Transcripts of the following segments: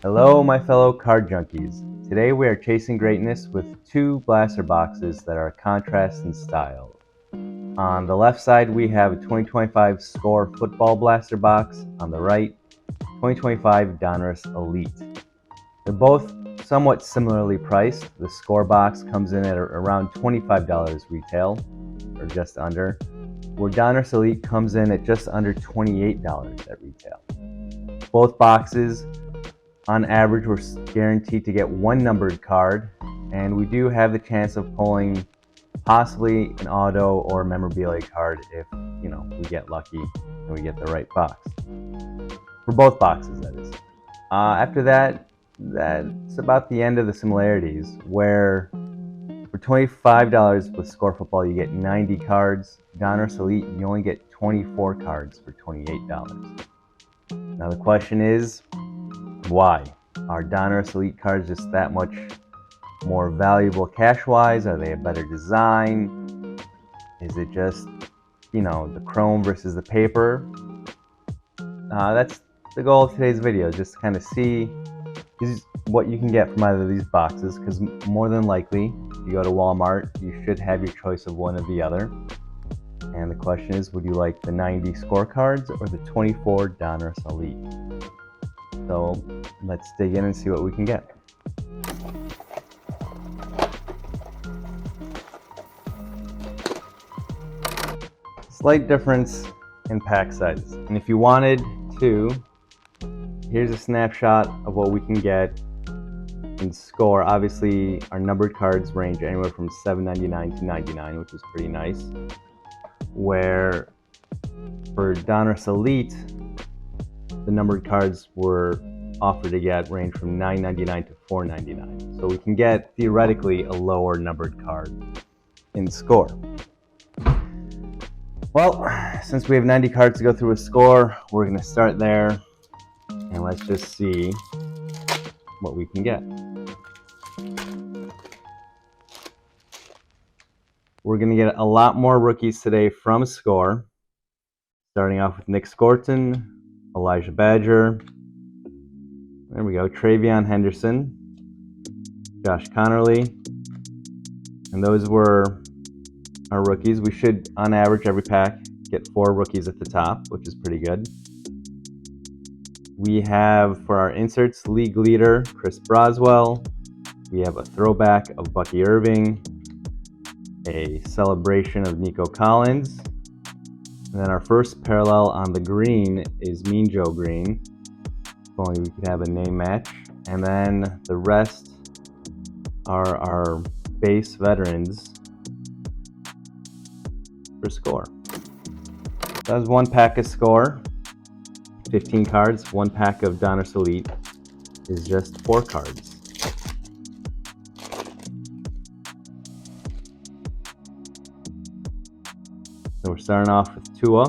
Hello, my fellow card junkies. Today we are chasing greatness with two blaster boxes that are contrast in style. On the left side, we have a 2025 Score Football Blaster box. On the right, 2025 Donruss Elite. They're both somewhat similarly priced. The Score box comes in at around $25 retail, or just under, where Donruss Elite comes in at just under $28 at retail. Both boxes, on average, we're guaranteed to get one numbered card, and we do have the chance of pulling possibly an auto or memorabilia card if, we get lucky and we get the right box. For both boxes, that is. After that, that's about the end of the similarities, where for $25 with Score Football, you get 90 cards. Donruss Elite, you only get 24 cards for $28. Now the question is, why? Are Donruss Elite cards just that much more valuable cash-wise? Are they a better design? Is it just, the chrome versus the paper? That's the goal of today's video, just to kind of see what you can get from either of these boxes, because more than likely, if you go to Walmart, you should have your choice of one or the other. And the question is, would you like the 90 scorecards or the 24 Donruss Elite? So let's dig in and see what we can get. Slight difference in pack size. And if you wanted to, here's a snapshot of what we can get in Score. Obviously, our numbered cards range anywhere from $7.99 to $99, which is pretty nice. Where for Donruss Elite, the numbered cards were offered to get range from $9.99 to $4.99. So we can get, theoretically, a lower numbered card in Score. Well, since we have 90 cards to go through with Score, we're going to start there, and let's just see what we can get. We're going to get a lot more rookies today from Score, starting off with Nick Scorton, Elijah Badger, there we go, Travion Henderson, Josh Connerly, and those were our rookies. We should, on average, every pack get 4 rookies at the top, which is pretty good. We have, for our inserts, league leader Chris Broswell. We have a throwback of Bucky Irving, a celebration of Nico Collins, and then our first parallel on the green is Mean Joe Green. If only we could have a name match. And then the rest are our base veterans for Score. That was one pack of Score, 15 cards. One pack of Donruss Elite is just 4 cards. So we're starting off with Tua.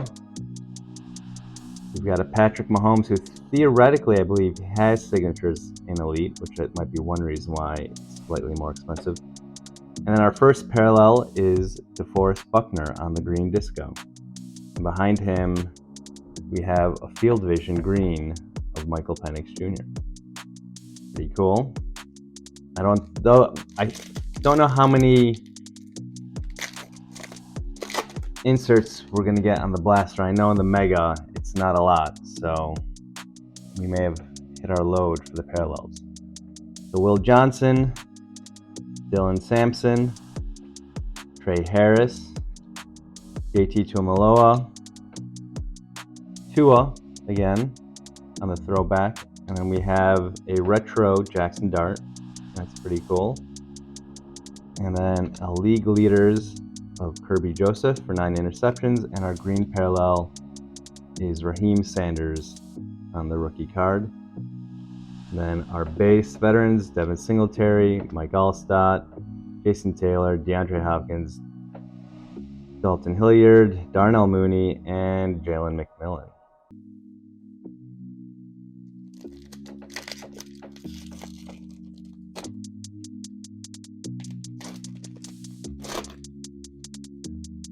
We've got a Patrick Mahomes who theoretically, I believe, has signatures in Elite, which might be one reason why it's slightly more expensive. And then our first parallel is DeForest Buckner on the green disco. And behind him, we have a Field Vision green of Michael Penix Jr. Pretty cool. I don't know how many inserts we're going to get on the blaster. I know in the Mega it's not a lot, so we may have hit our load for the parallels. So Will Johnson, Dylan Sampson, Trey Harris, JT Tuimoloau, Tua again on the throwback, and then we have a retro Jackson Dart. That's pretty cool. And then a league leaders of Kirby Joseph for 9 interceptions, and our green parallel is Raheem Sanders on the rookie card. And then our base veterans, Devin Singletary, Mike Allstott, Jason Taylor, DeAndre Hopkins, Dalton Hilliard, Darnell Mooney, and Jalen McMillan.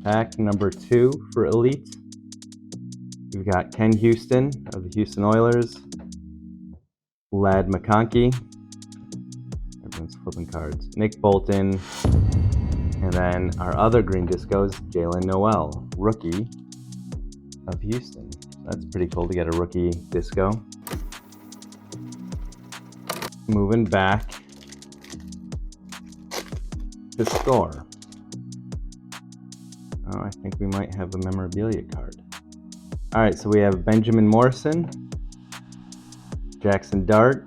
Pack number 2 for Elite. We've got Ken Houston of the Houston Oilers, Lad McConkey. Everyone's flipping cards. Nick Bolton. And then our other green disco is Jalen Noel, rookie of Houston. That's pretty cool to get a rookie disco. Moving back to score. Oh, I think we might have a memorabilia card. All right, so we have Benjamin Morrison, Jackson Dart,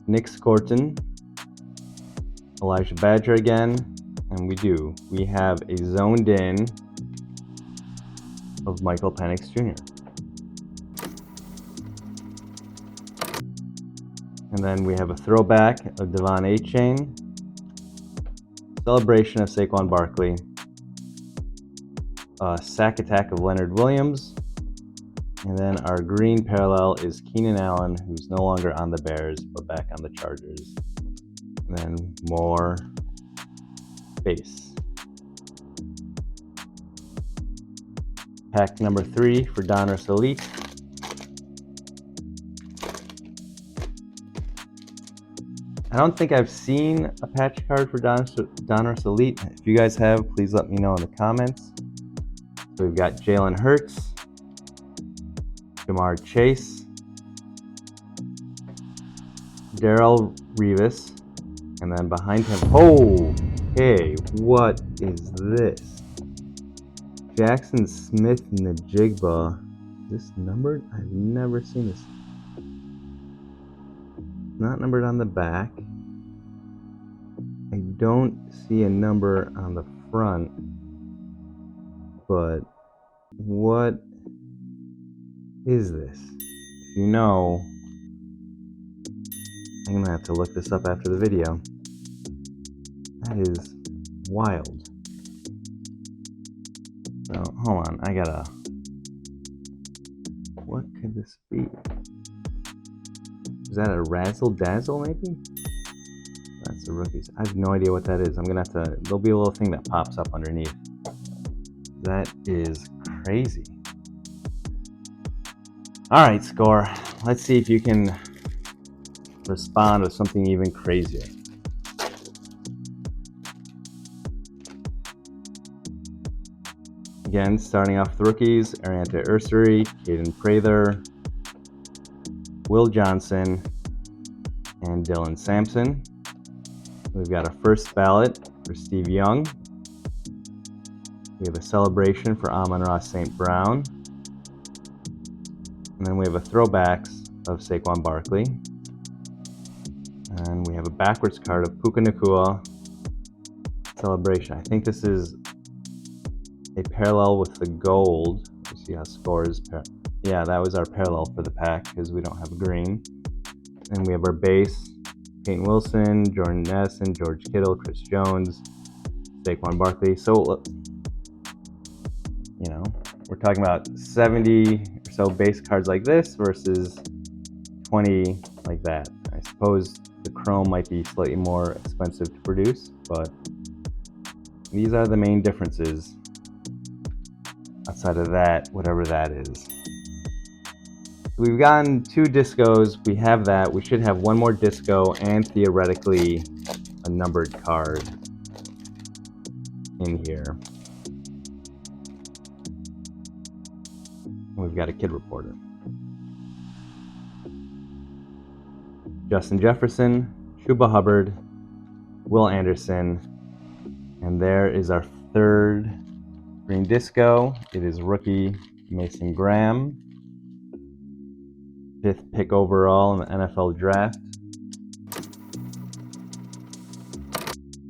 Nick Scorton, Elijah Badger again, and we have a zoned in of Michael Penix Jr. And then we have a throwback of Devon A-Chain, celebration of Saquon Barkley, a sack attack of Leonard Williams, and then our green parallel is Keenan Allen, who's no longer on the Bears, but back on the Chargers. And then more base. Pack number 3 for Donruss Elite. I don't think I've seen a patch card for Donruss Elite. If you guys have, please let me know in the comments. So we've got Jalen Hurts, Jamar Chase, Darrelle Revis, and then behind him, oh, hey, what is this? Jackson Smith Najigba. Is this numbered? I've never seen this. Not numbered on the back. I don't see a number on the front. But what is this? If you know, I'm gonna have to look this up after the video. That is wild. So hold on, what could this be? Is that a Razzle Dazzle maybe? That's the rookies. I have no idea what that is. I'm gonna have to, there'll be a little thing that pops up underneath. That is crazy. All right, Score. Let's see if you can respond with something even crazier. Again, starting off with rookies, Ariante Ursary, Caden Prather, Will Johnson, and Dylan Sampson. We've got a first ballot for Steve Young. We have a celebration for Amon-Ra St. Brown. And then we have a throwbacks of Saquon Barkley. And we have a backwards card of Puka Nacua celebration. I think this is a parallel with the gold. You see how scores. Yeah, that was our parallel for the pack because we don't have a green. And we have our base: Peyton Wilson, Jordan Nelson, George Kittle, Chris Jones, Saquon Barkley. So, you know, we're talking about 70 or so base cards like this versus 20 like that. I suppose the chrome might be slightly more expensive to produce, but these are the main differences. Outside of that, whatever that is. We've gotten 2 discos. We have that. We should have one more disco and theoretically a numbered card in here. We've got a kid reporter. Justin Jefferson, Chuba Hubbard, Will Anderson, and there is our 3rd green disco. It is rookie Mason Graham, 5th pick overall in the NFL draft.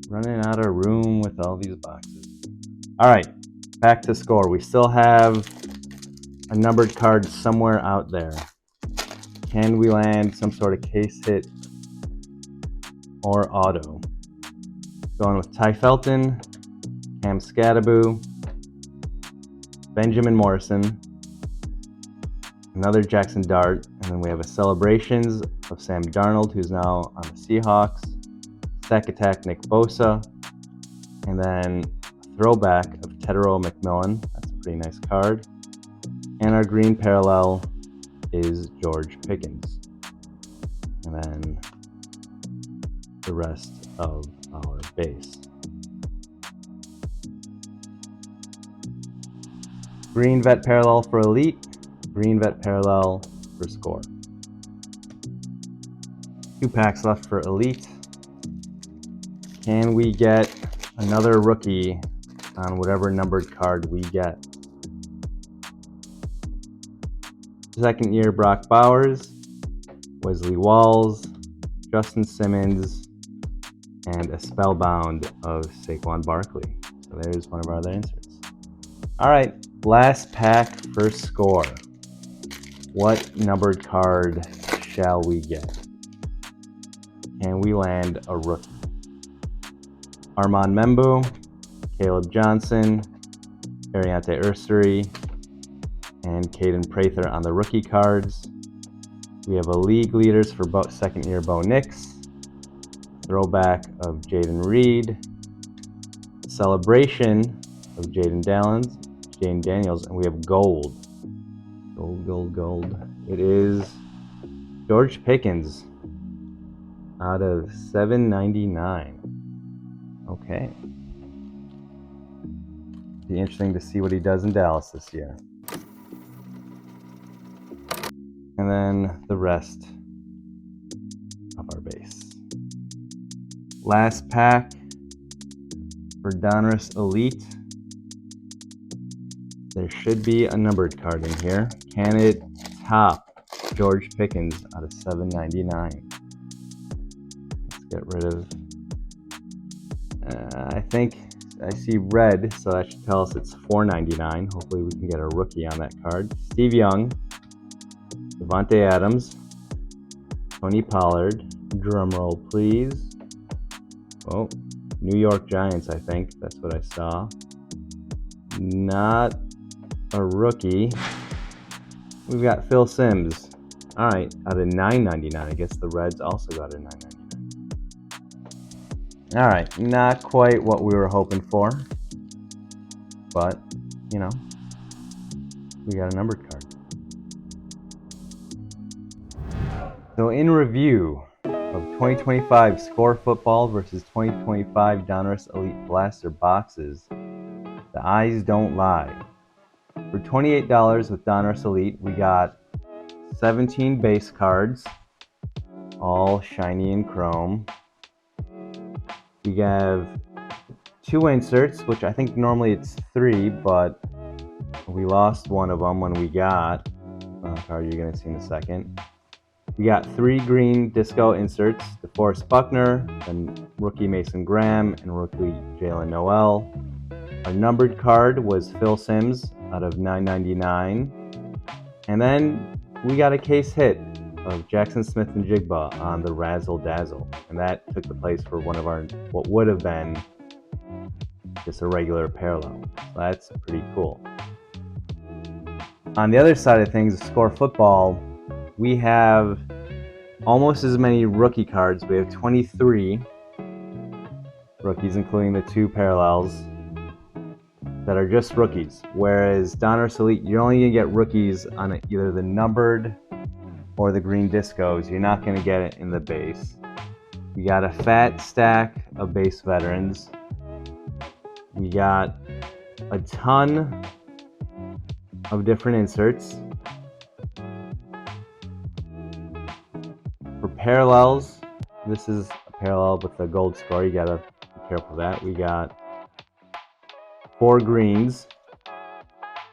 Running out of room with all these boxes. All right, back to score. We still have a numbered card somewhere out there. Can we land some sort of case hit or auto? Going with Ty Felton, Cam Scattaboo, Benjamin Morrison, another Jackson Dart, and then we have a celebrations of Sam Darnold, who's now on the Seahawks, sack attack Nick Bosa, and then a throwback of Tedero McMillan. That's a pretty nice card. And our green parallel is Joel George Pickens. And then the rest of our base. Green vet parallel for Elite, green vet parallel for Score. 2 packs left for Elite. Can we get another rookie on whatever numbered card we get? Second year Brock Bowers, Wesley Walls, Justin Simmons, and a Spellbound of Saquon Barkley. So there's one of our other inserts. All right, last pack for Score. What numbered card shall we get? Can we land a rookie? Armand Membu, Caleb Johnson, Ariante Ursery, and Caden Prather on the rookie cards. We have a league leaders for second year Bo Nix, throwback of Jaden Reed, celebration of Jaden Daniels, and we have gold. Gold. It is George Pickens out of 799. Okay. Be interesting to see what he does in Dallas this year. And then the rest of our base. Last pack for Donruss Elite. There should be a numbered card in here. Can it top George Pickens out of 799? Let's get rid of... I think I see red, so that should tell us it's 499. Hopefully we can get a rookie on that card. Steve Young, Devontae Adams, Tony Pollard, drum roll please. Oh, New York Giants, I think. That's what I saw. Not a rookie. We've got Phil Simms. All right, out of 999. I guess the Reds also got a 999. All right, not quite what we were hoping for, but, you know, we got a numbered card. So in review of 2025 Score Football versus 2025 Donruss Elite Blaster boxes, the eyes don't lie. For $28 with Donruss Elite, we got 17 base cards, all shiny and chrome. We have 2 inserts, which I think normally it's 3, but we lost one of them when we got a card you're going to see in a second. We got 3 green disco inserts, DeForest Buckner, and rookie Mason Graham, and rookie Jalen Noel. Our numbered card was Phil Simms out of 999. And then we got a case hit of Jackson Smith and Jigba on the Razzle Dazzle. And that took the place for one of our, what would have been just a regular parallel. So that's pretty cool. On the other side of things, Score Football, we have almost as many rookie cards. We have 23 rookies, including the 2 parallels that are just rookies. Whereas Donruss Elite, you're only going to get rookies on either the numbered or the green discos. You're not going to get it in the base. We got a fat stack of base veterans. We got a ton of different inserts. For parallels, this is a parallel with the gold score. You gotta be careful of that. We got 4 greens,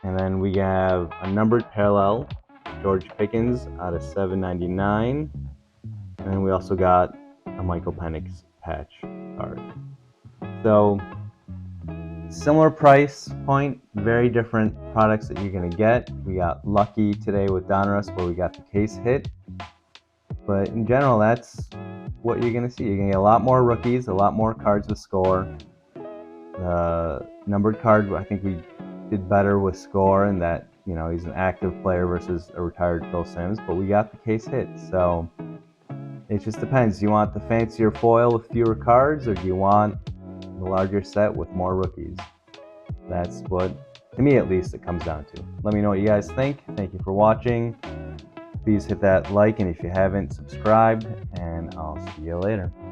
and then we have a numbered parallel, George Pickens out of 799, and then we also got a Michael Penix patch card. So similar price point, very different products that you're going to get. We got lucky today with Donruss where we got the case hit, but in general that's what you're going to see. You're going to get a lot more rookies, a lot more cards with Score. Numbered card, I think we did better with Score in that, you know, he's an active player versus a retired Phil Simms, but we got the case hit. So it just depends. Do you want the fancier foil with fewer cards, or do you want the larger set with more rookies? That's what, to me at least, it comes down to. Let me know what you guys think. Thank you for watching. Please hit that like, and if you haven't, subscribe, and I'll see you later.